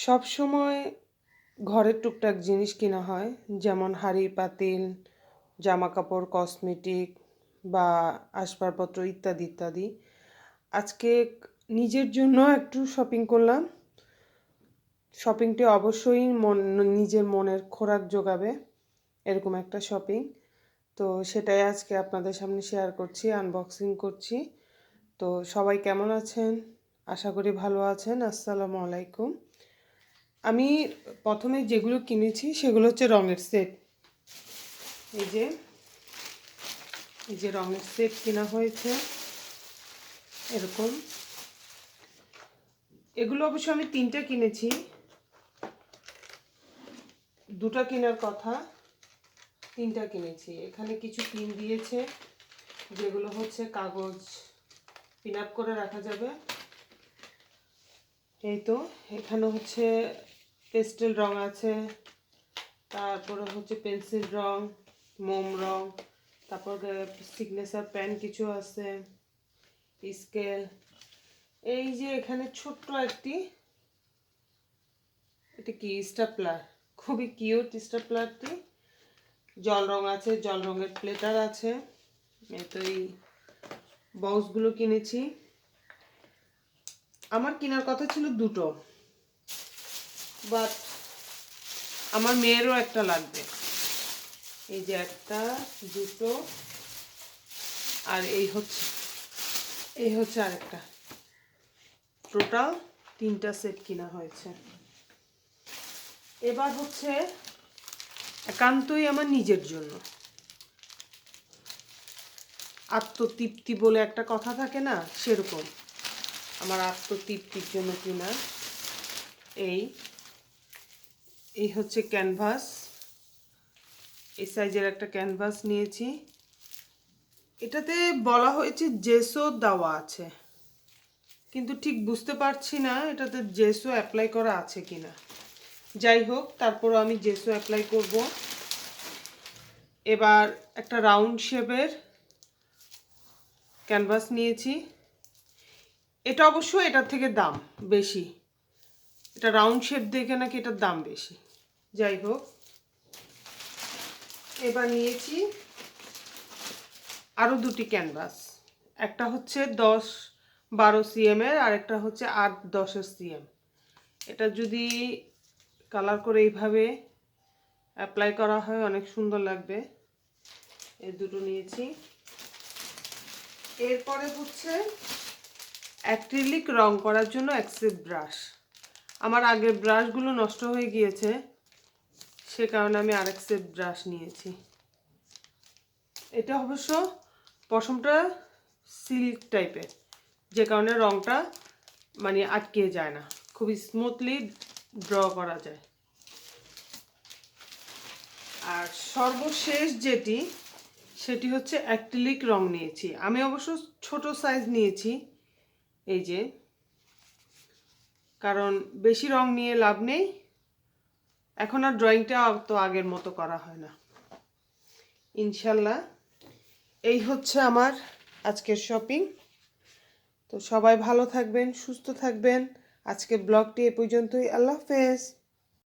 সব সময় ঘরের টুকটাক জিনিস কিনা হয়, যেমন হাঁড়ি পাতিল, জামা কাপড়, কসমেটিক বা আসবাবপত্র ইত্যাদি ইত্যাদি। আজকে নিজের জন্য একটু শপিং করলাম। শপিংটি অবশ্যই নিজের মনের খোরাক যোগাবে, এরকম একটা শপিং। তো সেটাই আজকে আপনাদের সামনে শেয়ার করছি, আনবক্সিং করছি। তো সবাই কেমন আছেন? আশা করি ভালো আছেন। আসসালামু আলাইকুম। আমি প্রথমে যেগুলো কিনেছি সেগুলো হচ্ছে রঙের সেট। এই যে রঙের সেট কেনা হয়েছে এরকম। এগুলো অবশ্য আমি 3টা কিনেছি, 2টা কেনার কথা, 3টা কিনেছি। এখানে কিছু পিন দিয়েছে, যেগুলো হচ্ছে কাগজ পিন আপ করে রাখা যাবে। এই তো এখানে হচ্ছে পেস্টেল রং আছে, তারপরে হচ্ছে পেন্সিল রং, মোম রং, তারপর সিগনেচার পেন কিছু আছে, স্কেল। এই যে এখানে ছোট্ট এটা কি স্টেপলার, খুবই কিউট স্টেপলারটি। জল রং আছে, জল রঙের প্লেটার আছে। এই তো এই বক্সগুলো কিনেছি। আমার কেনার কথা ছিল 2টো, বাট আমার মেয়েরও একটা লাগবে। এই যে একটা, 2টো, আর এই হচ্ছে আরেকটা। টোটাল 3টা সেট কিনা হয়েছে। এবার হচ্ছে একান্তই আমার নিজের জন্য। আত্মতৃপ্তি বলে একটা কথা থাকে না, সেরকম আমার আত্মতৃপ্তির জন্য কিনা এই হচ্ছে ক্যানভাস। এই সাইজের একটা ক্যানভাস নিয়েছি। এটাতে বলা হয়েছে জেসো দেওয়া আছে, কিন্তু ঠিক বুঝতে পারছি না এটাতে জেসো অ্যাপ্লাই করা আছে কিনা। যাই হোক, তারপরও আমি জেসো অ্যাপ্লাই করব। এবার একটা রাউন্ড শেপের ক্যানভাস নিয়েছি। এটা অবশ্য এটার থেকে দাম বেশি, এটা রাউন্ড শেপ দেখে নাকি এটার দাম বেশি। যাই হোক, এবার নিয়েছি আরও 2টি ক্যানভাস। একটা হচ্ছে 10-12 সিএমের, আর একটা হচ্ছে 8-10 সিএম। এটা যদি কালার করে এইভাবে অ্যাপ্লাই করা হয় অনেক সুন্দর লাগবে। এই 2টো নিয়েছি। এরপরে হচ্ছে অ্যাক্রিলিক রং করার জন্য অ্যাক্সেপ ব্রাশ। আমার আগের ব্রাশগুলো নষ্ট হয়ে গিয়েছে, সে কারণে আমি আর অ্যাক্সেপ ব্রাশ নিয়েছি। এটা অবশ্য পশমটা সিল্ক টাইপের, যে কারণে রংটা মানে আটকে যায় না, খুবই স্মুথলি ড্র করা যায়। আর সর্বশেষ সেটি হচ্ছে অ্যাক্রিলিক রং নিয়েছি। আমি অবশ্য ছোট সাইজ নিয়েছি, এই যে, কারণ বেশি রং নিয়ে লাভ নেই। এখন আর ড্রয়িংটা তো আগের মতো করা হয় না। ইনশাল্লাহ এই হচ্ছে আমার আজকের শপিং। তো সবাই ভালো থাকবেন, সুস্থ থাকবেন। আজকের ব্লগটি এ পর্যন্তই। আল্লাহ হাফেজ।